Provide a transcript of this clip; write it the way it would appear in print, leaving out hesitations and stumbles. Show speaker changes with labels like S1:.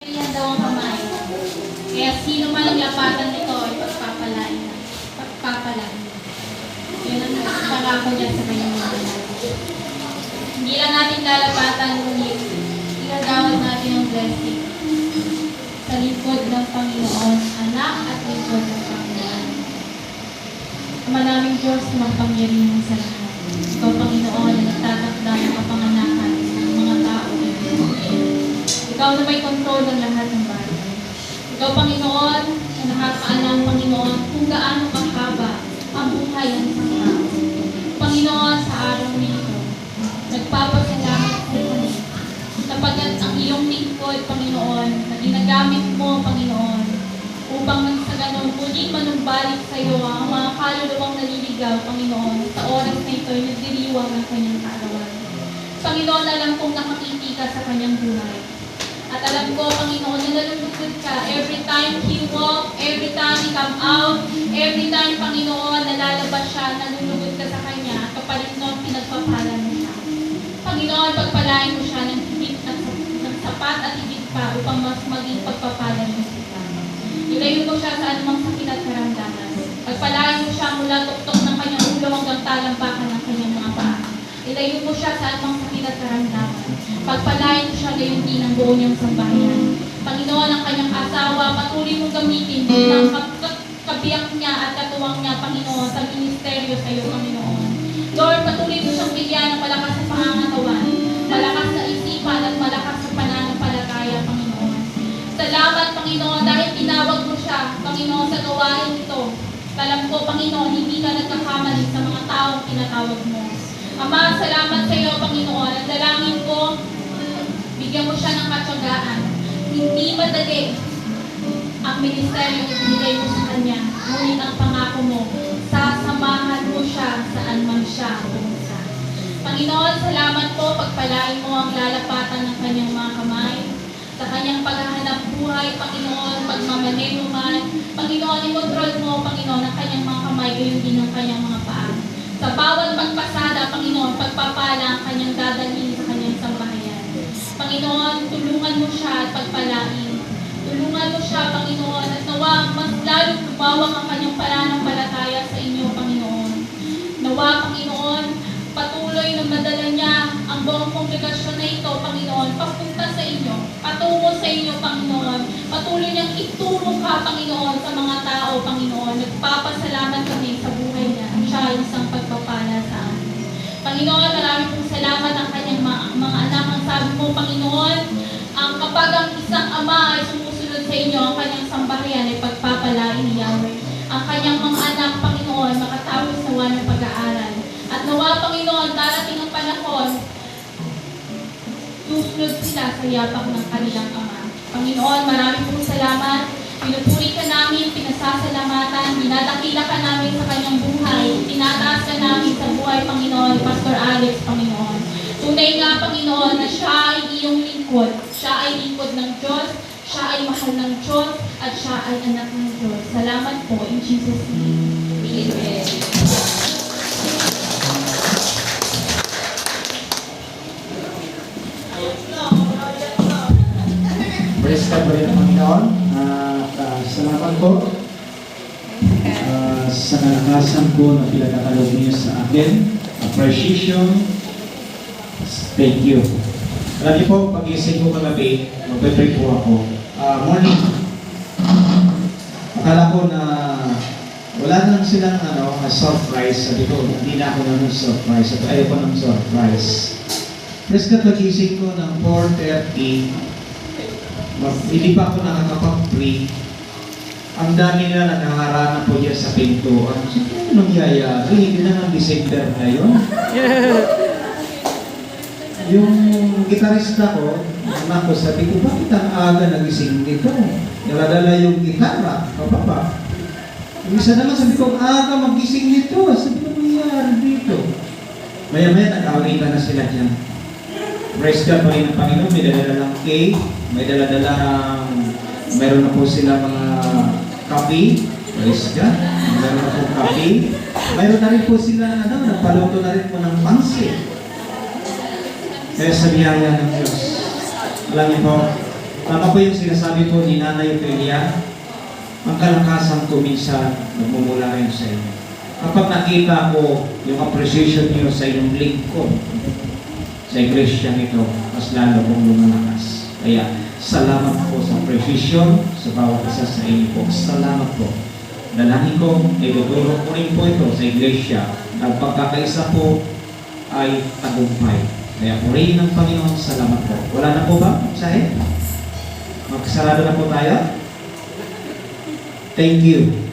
S1: Yan daw ang kamay. Kaya sino man ang lapatan nito ay pagpapalain na. Pagpapalain. Yan ang pangako niya sa kanyang mga anak. Hindi lang natin lalapatan, ngunit igagawad natin ang blessing sa likod ng Panginoon, anak at likod ng Panginoon. Ama naming Diyos, magpangyarihan sa lahat. Ikaw, Panginoon, na nagtatakda ng kapanganakan ng mga tao. Ikaw na may kontrol ng lahat ng bagay. Ikaw, Panginoon, na nakakaalam, Panginoon, kung gaano kahaba ang buhay ng isang tao. Panginoon, sa araw nito, nagpapasalamat ko kami. Sapagat ang iyong lingkod, Panginoon, na ginagamit mo, Panginoon, upang sa ganun, muling manumbalik sa iyo ang mga kaluluwang naliligaw, Panginoon, sa oras na ito ay nagdiriwang ng kanyang kaarawan. Panginoon, alam kong nakakiti ka sa kanyang buhay. At alam ko, Panginoon, na nalulugod ka every time he walk, every time he come out, every time, Panginoon, nalalabas siya, nalulugod ka sa kanya, kapalit noon, pinagpapala mo siya. Panginoon, pagpalain mo siya ng higit at ng sapat at higit pa upang mas maging pagpapala mo siya. Ilayo mo siya sa anumang sakit at karamdaman. Pagpalain mo siya mula tuktok ng kanyang ulo hanggang talampakan ng kanyang mga paa. Ilayo mo siya sa anumang sakit at karamdaman. Pagpalain mo siya gayon din ang buo niyang sambahayan. Panginoon, ang kanyang asawa, patuloy mong gamitin ng kabiyak niya at katuwang niya, Panginoon, sa ministeryo sa iyo, Panginoon. Lord, patuloy mo siyang bigyan ng malakas na pangangatawan, malakas na isipan at malakas na pananampalataya, Panginoon. Salamat, Panginoon, dahil tinawag mo siya, Panginoon, sa gawain ito. Alam ko, Panginoon, hindi ka nagkakamali sa mga taong tinatawag mo. Ama, salamat sa iyo, Panginoon. Ang dalangin ko, bigyan mo siya ng katyagaan. Hindi madali ang ministeryo na binigay mo sa kanya. Ngunit ang pangako mo, sasamahan mo siya saan man siya pumunta. Panginoon, salamat po, pagpalain mo ang lalapatan ng kanyang mga kamay. Sa kanyang paghahanap buhay, Panginoon, pagmamaneho man. Panginoon, i-control mo, Panginoon, ang kanyang mga kamay, gayon din ang kanyang mga paa. Sa bawat pagpasada, Panginoon, pagpapala ang kanyang dadalhin sa kanyang sambahayan. Panginoon, tulungan mo siya at pagpalain. Tulungan mo siya, Panginoon, at nawa mas lalong lumawak ang kanyang pananampalataya sa inyo, Panginoon. Nawa, Panginoon, patuloy na madala niya ang buong kongregasyon na ito, Panginoon, papunta sa inyo, patungo sa inyo, Panginoon. Patuloy niyang ituro ka, Panginoon, sa mga tao, Panginoon. Nagpapasalamat kami sa buhay niya. Siya ay isang pagpapala sa amin. Panginoon, marami pong salamat ang kanyang mga anak. Ang sabi mo, Panginoon, kapag ang isang ama ay sumusunod sa inyo, ang kanyang sambahayan ay pagpapalain ni Yahweh. Ang kanyang mga anak, Panginoon, makatapos nawa ng pag-aaral. At nawa, Panginoon, darating ang panahon, susunod sila sa yapak ng kanilang ama. Panginoon, marami pong salamat. Pinupuri ka namin, pinasasalamatan, dinadakila ka namin sa kanyang buhay, tinataas ka namin sa buhay, Panginoon, Pastor Alex, Panginoon. Tunay nga, Panginoon, na siya ay iyong lingkod. Siya ay lingkod ng Diyos, siya ay mahal ng Diyos, at siya ay anak ng Diyos. Salamat po, in Jesus' name. Amen.
S2: Praise God po rin ang Panginoon. Salamat po sa kalakasan po na pinagkakalog niyo sa akin. Appreciation. Thank you. Alam niyo po, pag-ising ko kagabi, magpe-pray po ako. Morning. Akala ko na wala nang silang surprise. Sabi ko, hindi na ako naman surprise. At ayaw ko ng surprise. Praise God, pag-ising ko ng 4:30. Hindi pa ako nakakapag-pray. Ang dami na nangangarana po dyan sa pintuan. So, ano nangyayari? Hindi na ng December ngayon. Yung gitarista ko, anak ko, sabi ko, bakit ang aga nagising nito? Naladala yung gitara, pababa. Yung isa naman, sabi ko, aga magising nito. Sabi ko, nangyayari dito. Maya-maya, nag-awitan na sila dyan. Praise God pa rin ng Panginoon, may dala-dalang cake, may dala-dalang, meron na po sila mga coffee, praise God, meron na po coffee, mayroon na rin po sila, nagpaluto na rin po ng pansit. Kaya sa biyaya ng Diyos, alam niyo po, Tama po yung sinasabi po ni Nanay Ophelia, ang kalakasan ko minsan nagmumula rin sa inyo. Kapag nakita ko yung appreciation niyo sa inyong lingkod sa iglesia nito, mas lalo kong lumalakas. Kaya salamat po sa precision sa bawat isa sa inyo po. Salamat po. Dalangin ko, idudulog ko rin po ito sa iglesia. Ang pagkakaisa po ay tagumpay. Kaya purihin ng Panginoon, salamat po. Wala na po ba? Sahe? Magsarado na po tayo. Thank you.